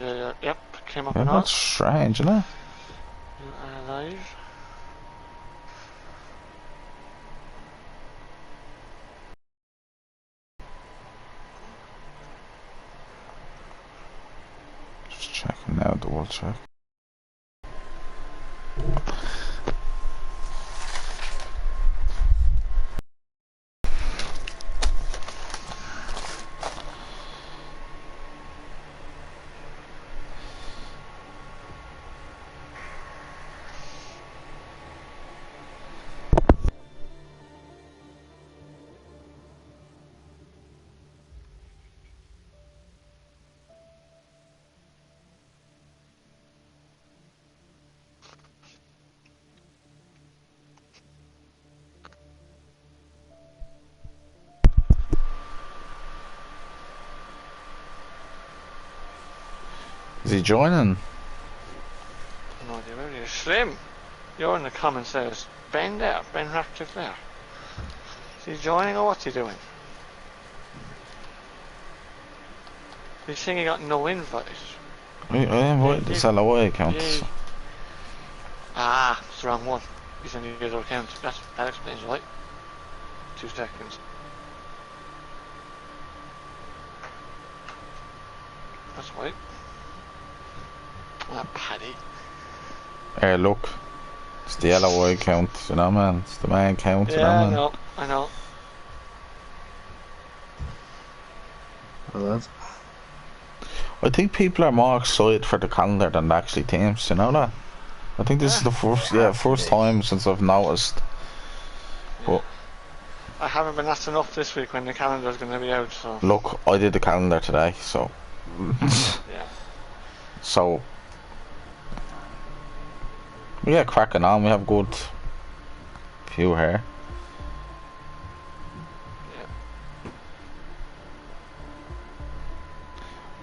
Yep, came up Yeah, and all. that's strange, isn't it? You are live. Just checking now, double check. Is he joining? No idea where he is. Slim, you're in the comments says Ben there, Ben Ratcliffe there. Is he joining or what's he doing? He's saying he got no invite. I invited this LOI account. Yeah. Ah, it's the wrong one. He's in the other account. That explains right. 2 seconds. That's right. Ah, Paddy. Look. It's the LOI account, you know, man. It's the main account, you know, man. Yeah, I know. Well, that's... I think people are more excited for the calendar than actually teams, you know that? I think this is the first time since I've noticed. But I haven't been asked enough this week when the calendar's going to be out, so... look, I did the calendar today, so... yeah. So... yeah, cracking on, we have good few here.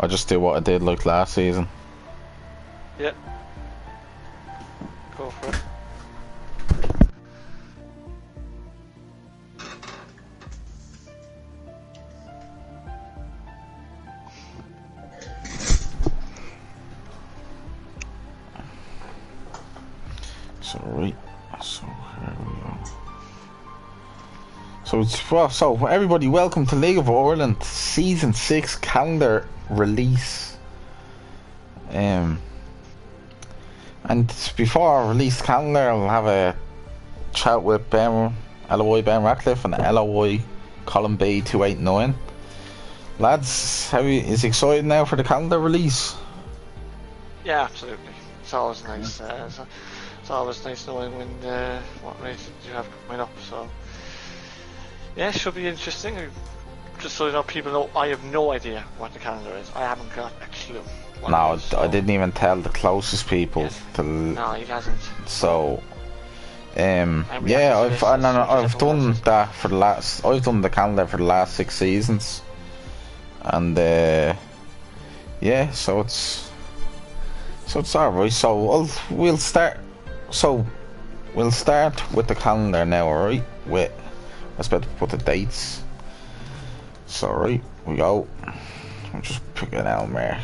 I just do what I did like last season. Yep. Go for it. So here we go. So everybody, welcome to League of Ireland Season 6 calendar release. And before I release the calendar, I'll have a chat with LOI Ben Ratcliffe and LOI Colin B 289. Lads, is it excited now for the calendar release? Yeah, absolutely. It's always nice. It's always nice knowing when what races you have coming up. So yeah, it should be interesting. Just so you know, people know, I have no idea what the calendar is. I haven't got a clue. No, I didn't even tell the closest people. Yes. To No, he hasn't. So, yeah, I've done that for the last. I've done the calendar for the last 6 seasons, and yeah, so it's alright. So we'll start. So we'll start with the calendar now, alright? I was about to put the dates. So right, we go. I'll just pick an L mark.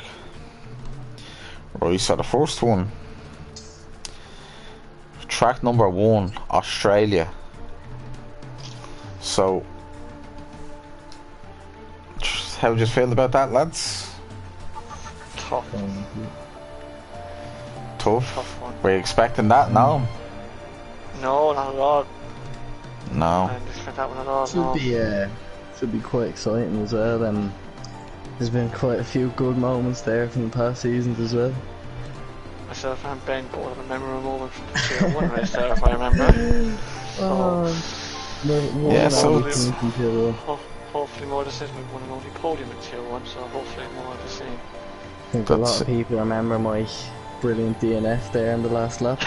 Right, so the first one, track number 1, Australia. So, how do you feel about that, lads? Tough. Tough one. Were you expecting that? No. No, not at all. No. I didn't expect that one at all. Should be quite exciting as well, and there's been quite a few good moments there from the past seasons as well. Myself and Ben both have a memorable moment from the Tier 1 race there, if I remember. Yeah, so it's... hopefully more of the same. We won an only podium in Tier 1, so hopefully more of the same. I think a lot of people remember my brilliant DNF there in the last lap.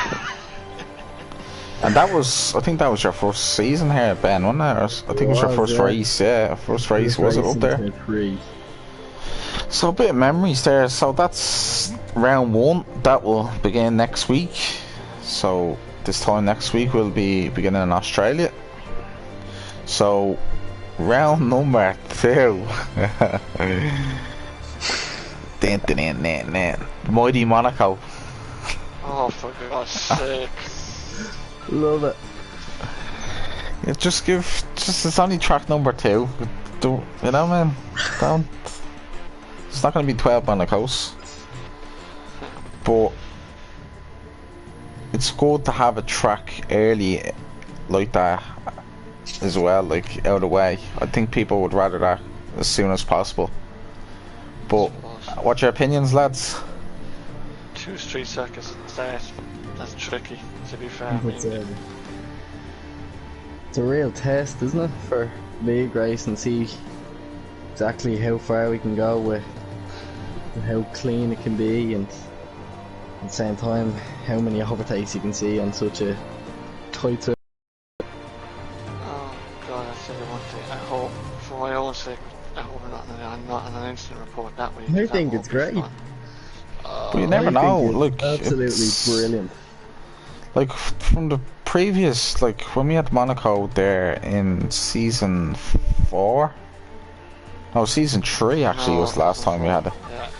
And that was, I think that was your first season here, Ben, wasn't it? I think it was your first race, yeah. First race, was it up there? So a bit of memories there. So that's round 1. That will begin next week. So this time next week we'll be beginning in Australia. So round number 2. Mighty Monaco. Oh, for God's sake. Love it. Yeah, just it's only track number 2. You know, man. Don't. It's not going to be 12 on the coast. But it's good to have a track early like that as well, like out of the way. I think people would rather that as soon as possible. But what's your opinions, lads? 2 street circuits start. That's tricky, to be fair. It's a real test, isn't it, for league race, and see exactly how far we can go with and how clean it can be, and at the same time how many overtakes you can see on such a tight circuit. Oh God, I tell you one thing. I hope, for my own sake, I hope I'm not on an instant report that week. I think it's great. But you never know. Look, absolutely brilliant. Like from the previous, like when we had Monaco there in season 4. No, season 3 actually was the last time we had it. Yeah.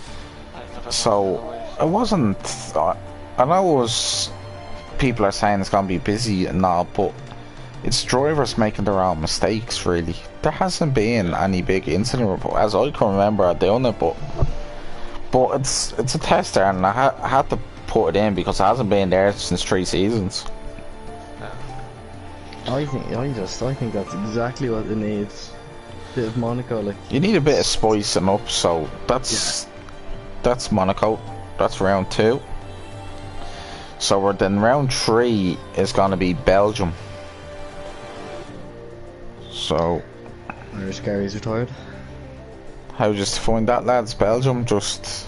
So it wasn't. I know it was. People are saying it's gonna be busy and all, but it's drivers making their own mistakes. Really, there hasn't been any big incident report as I can remember doing it, but it's a tester, and I had to put it in because it hasn't been there since 3 seasons. I think that's exactly what it needs. Bit of Monaco, like you need a bit of spicing up, so that's Monaco. That's round 2. So then round 3 is going to be Belgium. So Irish Gary's retired. How just to find that, lads? Belgium just.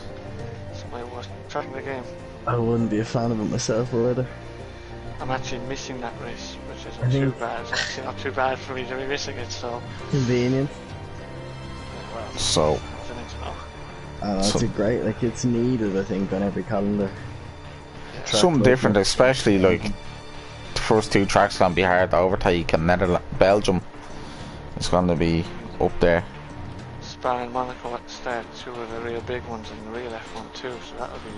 It's my worst track in the game. I wouldn't be a fan of it myself either. I'm actually missing that race, which isn't too bad. It's actually not too bad for me to be missing it, so. Convenient. Well, so. I need to know. It's a great, like it's needed, I think, on every calendar. Yeah. Something different, especially like the first 2 tracks gonna be hard to overtake, and Belgium is gonna be up there. Spa and Monaco at the start, 2 of the real big ones, and the real F1 too, so that'll be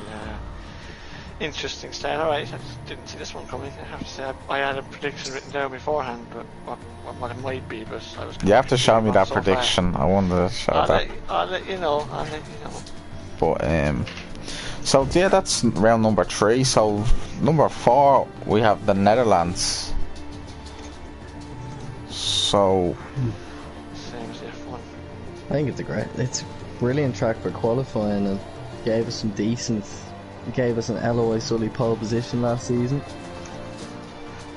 interesting start. Alright, I just didn't see this one coming. I have to say, I had a prediction written down beforehand, but what it might be, but I was. You have to show me that so prediction. I want to show that. I'll let you know. But so yeah, that's round number 3. So number 4, we have the Netherlands. So. Same as F1. I think it's a brilliant track for qualifying, and gave us some decent. It gave us an Eloy Sully pole position last season.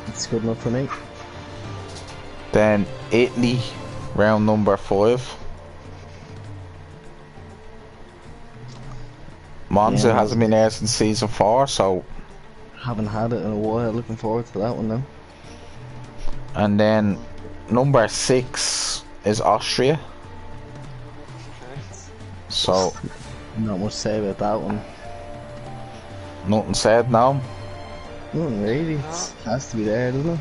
It's good enough for me. Then Italy, round number 5. Monza hasn't been there since season 4, so. Haven't had it in a while. Looking forward to that one now. And then number 6 is Austria. Okay. So. Not much to say about that one. Nothing said now. Nothing really. It has to be there, doesn't it?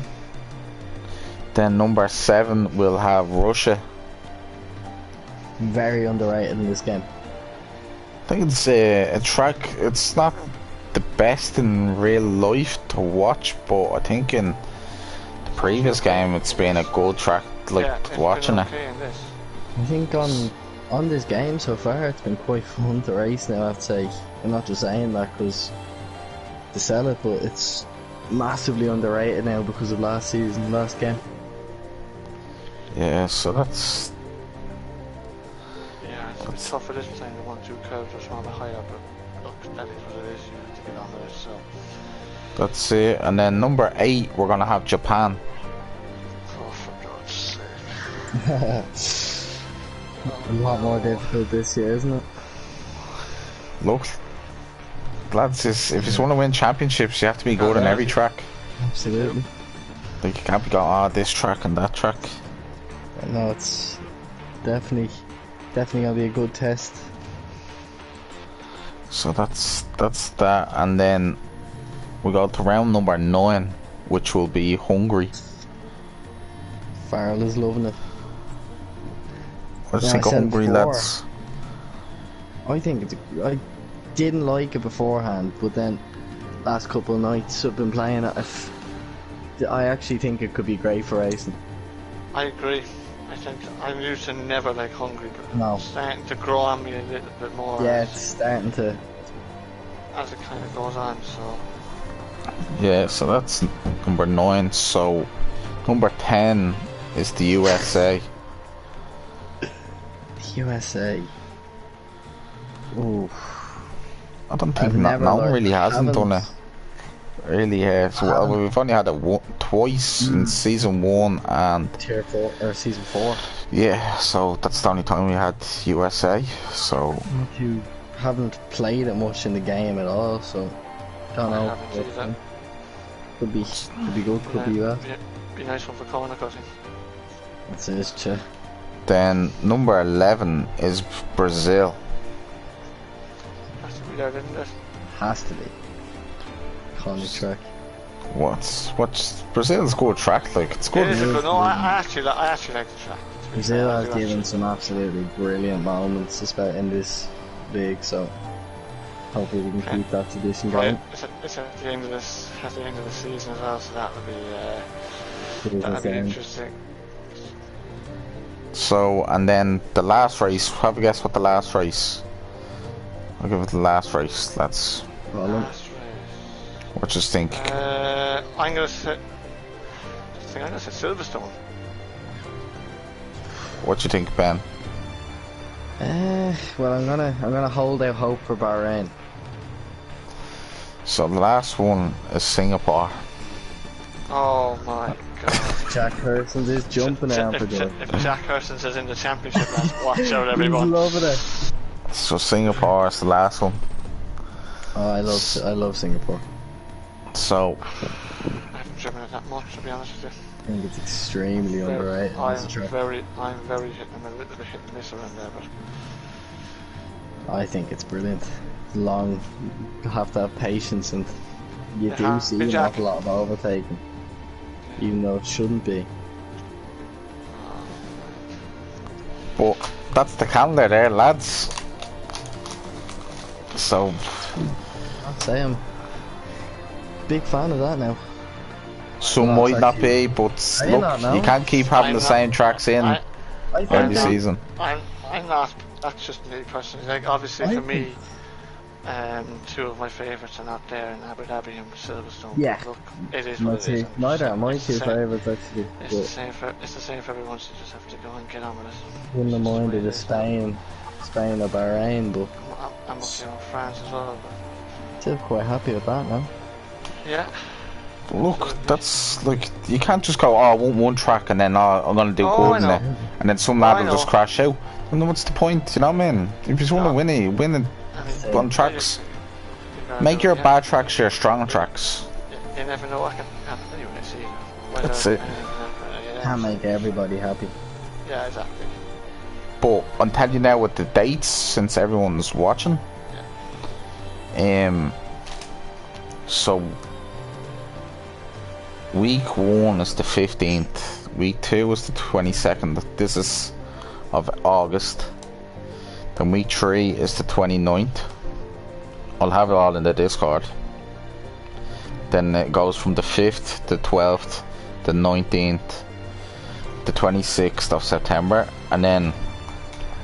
Then number 7 we'll have Russia. Very underrated in this game. I think it's a track. It's not the best in real life to watch, but I think in the previous game it's been a good track, like watching it. I think on this game so far it's been quite fun to race now, I have to say. I'm not just saying that because to sell it, but it's massively underrated now because of last game. Yeah, so that's. Yeah, it's a bit tough for this time. The 1-2 curves are smaller higher, but look, that is what it is. You have to get on with it. So. That's it. And then number 8, we're gonna have Japan. Oh, for God's sake. A lot more difficult this year, isn't it? Look, lads, if you want to win championships, you have to be good on every track. Absolutely. Like, you can't be going, this track and that track. No, it's definitely gonna be a good test. So that's that, and then we go to round number 9, which will be Hungary. Farrell is loving it. I just think of Hungary, lads. I think I didn't like it beforehand, but then last couple of nights I've been playing it. I actually think it could be great for racing. I agree. I think I'm used to never like Hungary, but No. it's starting to grow on me a little bit more Yeah, it's starting to. as it kind of goes on. So Yeah, so that's number 9. So number 10 is the USA. The USA. Ooh. I don't think I've never no one learned- really hasn't done it. haven't- Really, so we've only had it twice in season 1, and Tier 4 or season 4. yeah, so that's the only time we had USA. So You haven't played it much in the game at all, so don't I know. haven't either. Could be good, could be bad. Be a nice one for corner cutting. That's it, too. then number 11 is Brazil. Has to be there, didn't it? Has to be. Iconic track. What's Brazil's good track, like it's It good. is a good. No, I actually like the track. to be Brazil fair. I has do given actually. some absolutely brilliant moments, especially in this league, so hopefully we can Okay. keep that tradition Right, going. it's at the end of this, at the end of the season as well, so that'll be Game. interesting. So, and then the last race. Have a guess what the last race? I'll give it the last race. Let's. Colin. Last race. What you think? I'm gonna say Silverstone. What you think, Ben? Well, I'm gonna hold out hope for Bahrain. So the last one is Singapore. Oh my god. Jack Persons is jumping out for good. If Jack Hurston is in the championship, lads, watch out He's everyone. loving it. So Singapore is the last one. Oh, I love Singapore. So I haven't driven it that much, to be honest with you. I think it's extremely underrated as a track. I'm very hitting a little bit hit and miss around there, but I think it's brilliant. It's long, you have to have patience, and you do Yeah, see hey, an Jack. awful lot of overtaking, even though it shouldn't be. but that's the calendar there, lads. So I'd say I'm a big fan of that now. some Well, might that's not actually- be, but I look, don't know. you can't keep having I'm the not- same tracks in I, I think every that- season. I'm not. That's just me personally. Like obviously I for think- me, two of my favourites are not there in Abu Dhabi and Silverstone. Yeah. Look, it is My what it is. two, neither are my It's the two same- favourites actually. It's the But same for everyone. So you just have to go and get on with it. wouldn't have It's just the way minded it if is. Spain or Bahrain, but I'm okay with France as well. But still quite happy with that now. yeah. Look, that's like you can't just go. Oh, I want one track and then I'm gonna do Oh, good I in know. it, and then some I lad will just know. crash out. And then what's the point? You know what I mean? If you just want to No. win it, you win it I mean, on tracks. you gotta Make do your it, bad tracks your strong tracks. You never know what can happen anyway. So you know, whether That's it. anything can happen, yeah. Can't make everybody happy. Yeah, exactly. But I'm telling you now with the dates, since everyone's watching. So week 1 is the 15th. Week 2 is the 22nd. This is of August. Then week 3 is the 29th. I'll have it all in the Discord. Then it goes from the 5th, the 12th, the 19th, the 26th of September, and then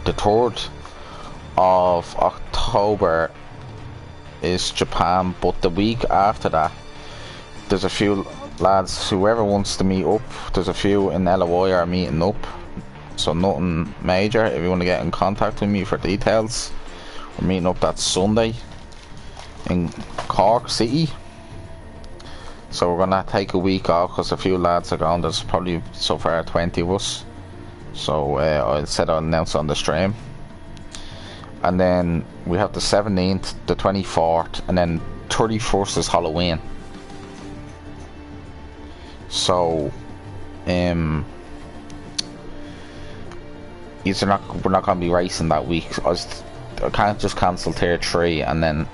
the 3rd of October is Japan. But the week after that, there's a few lads, whoever wants to meet up, there's a few in LOI are meeting up, so nothing major. If you want to get in contact with me for details, we're meeting up that Sunday in Cork City. So we're gonna take a week off because a few lads are gone. There's probably so far 20 of us, so I said I'll announce on the stream. And then we have the 17th, the 24th, and then 31st is Halloween. So, we're not gonna be racing that week. I can't just cancel tier 3 and then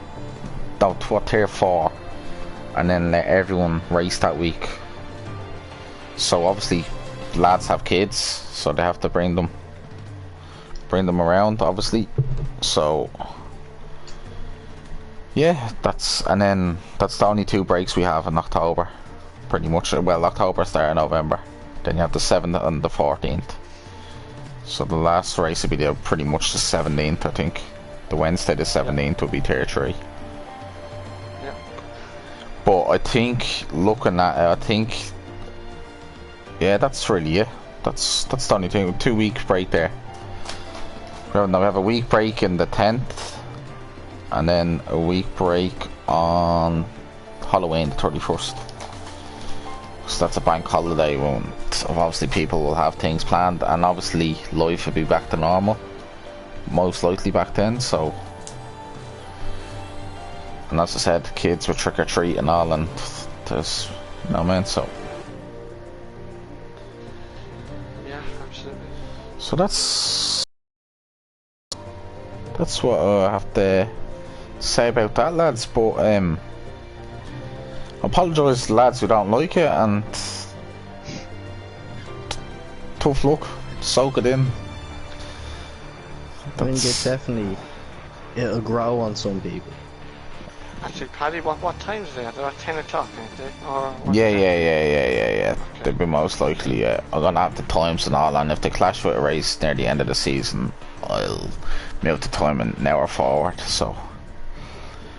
tier 4, and then let everyone race that week. So obviously, lads have kids, so they have to bring them around, obviously. So Yeah, and then that's the only 2 breaks we have in October. Pretty much, well, October start November. Then you have the 7th and the 14th. So the last race will be there pretty much the 17th, I think. The Wednesday the 17th will be Tier 3. Yeah. But I think, looking at it, yeah, that's really it. That's the only thing. 2 week break there. We have a week break in the 10th. And then a week break on Halloween the 31st. So that's a bank holiday when obviously people will have things planned, and obviously life will be back to normal. Most likely back then, so. And as I said, kids with trick or treat and all, and there's, you know what I mean, so. Yeah, absolutely. So that's what I have to say about that, lads. But I apologise, lads, who don't like it, and tough luck. Soak it in. I think it'll grow on some people. Actually, Paddy, what time is it? They're at 10 o'clock, aren't they? Or Yeah. Okay. They'd be most likely. I'm gonna have the times and all, and if they clash with a race near the end of the season, I'll move the time an hour forward. So,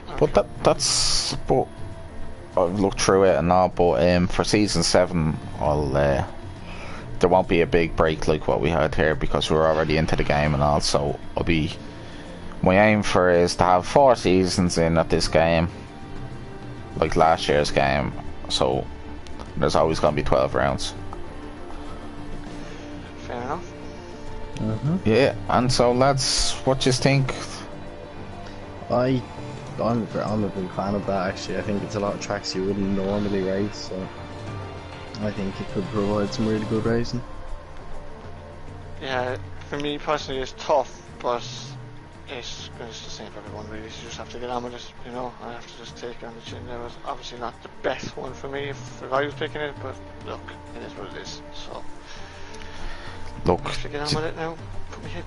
okay. But but I've looked through it and all. But for season 7, there won't be a big break like what we had here because we're already into the game and all. So my aim for is to have 4 seasons in at this game, like last year's game. So there's always going to be 12 rounds. Fair enough. Yeah, and so lads, what do you think? I'm a big fan of that actually. I think it's a lot of tracks you wouldn't normally race, so I think it could provide some really good racing. Yeah, for me personally it's tough, but it's the same for everyone really. You just have to get on with it, you know. I have to just take on the chin. It was obviously not the best one for me if I was picking it, but look, it is what it is. So look, I have to get on with it now. Put my head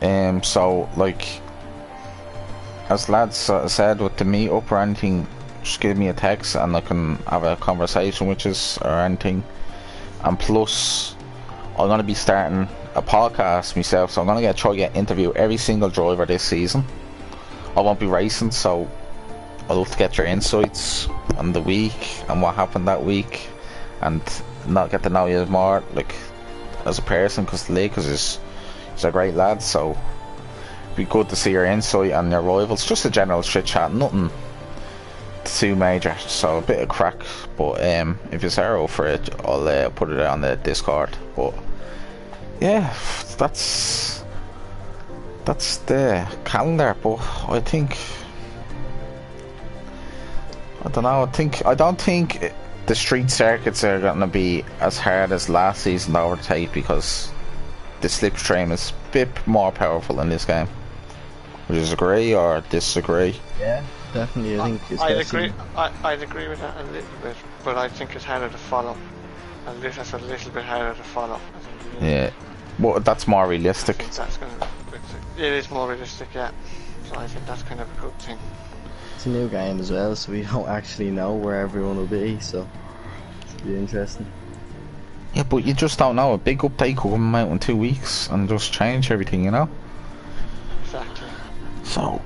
down. So like, as lads said, with the meet up or anything, just give me a text and I can have a conversation with us or anything. And plus, I'm gonna be starting a podcast myself, so I'm gonna try to interview every single driver this season. I won't be racing, so I'd love to get your insights on the week and what happened that week, and not get to know you more, like, as a person, because he's a great lad. So it'd be good to see your insight and your rivals. Just a general chit chat, nothing too major, so a bit of crack. But if you're zero for it, I'll put it on the Discord. But yeah, that's the calendar. But I think, I don't know, I don't think the street circuits are going to be as hard as last season to overtake, because the slipstream is a bit more powerful in this game. Would you agree or disagree? Yeah, definitely. I think I'd agree with that a little bit, but I think it's harder to follow. It's a little bit harder to follow. Yeah, well, that's more realistic. It is more realistic, yeah. So I think that's kind of a good thing. It's a new game as well, so we don't actually know where everyone will be, so it'll be interesting. Yeah, but you just don't know. A big update could come out in 2 weeks and just change everything, you know? Exactly. So,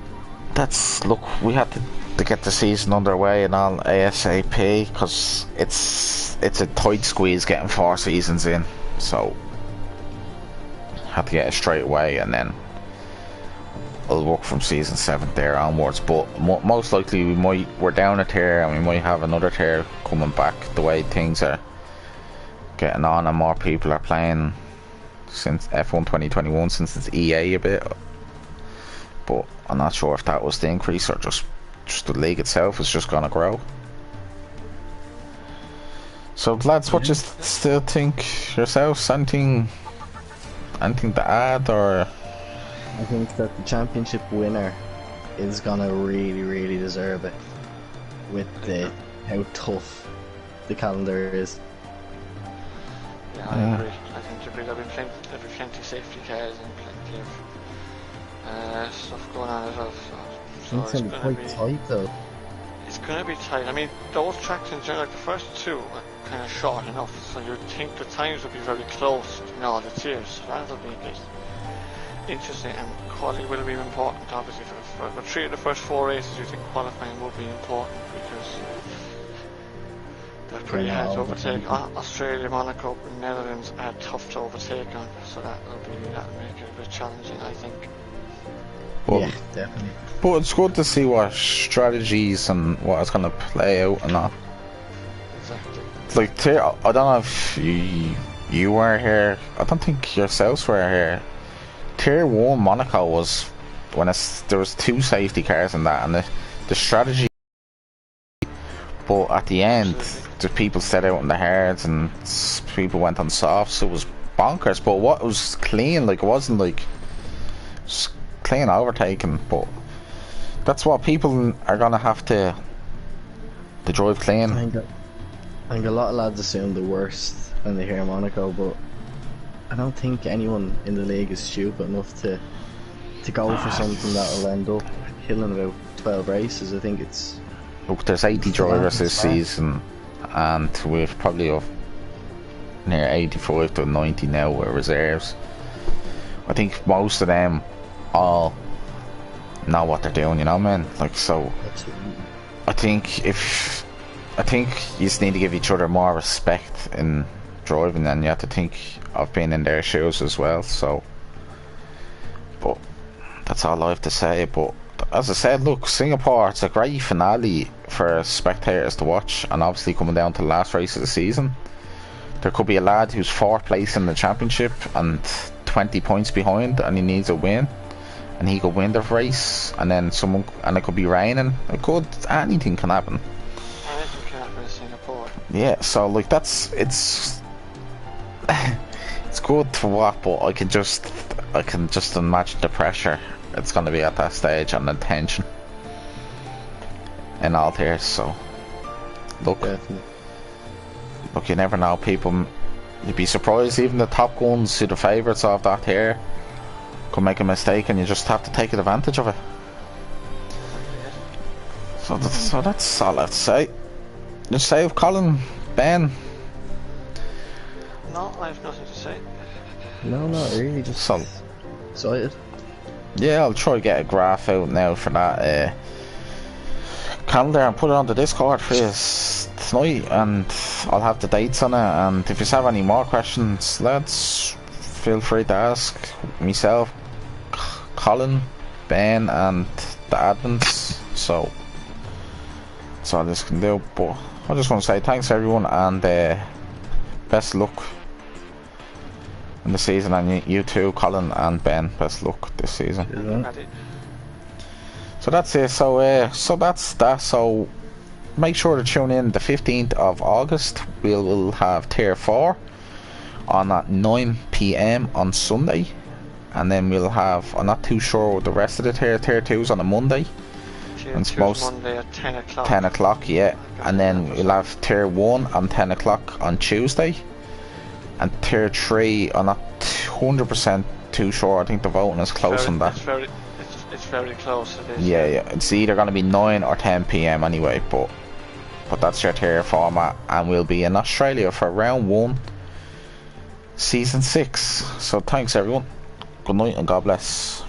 look, we had to get the season underway and all ASAP, because it's a tight squeeze getting 4 seasons in. So, had to get it straight away, and then I'll work from season 7 there onwards. But most likely we're down a tier, and we might have another tier coming back the way things are getting on and more people are playing since F1 2021, since it's EA a bit. But I'm not sure if that was the increase or just the league itself is just gonna grow. So lads, what do you still think yourselves? Anything to add? Or I think that the championship winner is gonna really deserve it with how tough the calendar is. Yeah, I agree. I think there'll be plenty of safety cars and plenty of stuff going on as well. So It's gonna be quite tight though. it's going to be tight. I mean, those tracks in general, like the first two are kind of short enough, so you'd think the times would be very close in all the tiers. So that'll be a bit interesting, and quality will be important, obviously. For three of the first four races, you think qualifying will be important because they're pretty hard to overtake. Australia, Monaco, Netherlands are tough to overtake on, so that'll make it a bit challenging, I think. But, Yeah, definitely. but it's good to see what strategies and what it's going to play out and that. Exactly. Like, I don't know if you were here. I don't think yourselves were here. Tier 1 Monaco was when there was 2 safety cars in that, and the strategy. But at the end, the people set out on the hards and people went on softs. So it was bonkers. But what was clean, like, it wasn't like clean overtaking. But that's what people are gonna have to drive clean. I think a lot of lads assume the worst when they hear Monaco, but I don't think anyone in the league is stupid enough to go for something that'll end up killing about 12 races. I think it's... Look, there's 80 drivers this season, and we've probably of near 85 to 90 now with reserves. I think most of them all know what they're doing, you know, man. Like, so I think you just need to give each other more respect in driving, and you have to think of being in their shoes as well. So, but that's all I have to say. But as I said, look, Singapore, it's a great finale for spectators to watch, and obviously coming down to the last race of the season, there could be a lad who's 4th place in the championship and 20 points behind, and he needs a win, and he could win the race, and then it could be raining. Anything can happen. Anything can happen in Singapore. Yeah, so like it's it's good to watch, but I can just imagine the pressure it's going to be at that stage and the tension and all there. So look, Definitely. look, you never know. People, you'd be surprised. Even the top guns, who the favourites of that here, could make a mistake, and you just have to take advantage of it. So that's all I have to say. Just say of Colin, Ben. No, I have nothing to say. No, not really, just So excited. yeah, I'll try to get a graph out now for that calendar and put it on the Discord for you tonight, and I'll have the dates on it. And if you have any more questions, lads, feel free to ask myself, Colin, Ben, and the admins. So that's all this can do. But I just want to say thanks everyone, and best luck in the season, and you too, Colin and Ben, best luck this season. Ready? So that's it. So that's that. So make sure to tune in the 15th of August. We'll have Tier 4 on at 9 PM on Sunday, and then we'll have, I'm not too sure the rest of the Tier 2s on a Monday. Tier And 2's most- Monday at 10 o'clock. 10 o'clock, yeah. And then we'll have Tier 1 on 10 o'clock on Tuesday. And Tier 3, I'm not 100% too sure. I think the voting is close on that. It's very close. It is. Yeah, it's either going to be 9 or 10 PM anyway, but that's your tier format, and we'll be in Australia for round 1, season 6. So thanks everyone. Good night and God bless.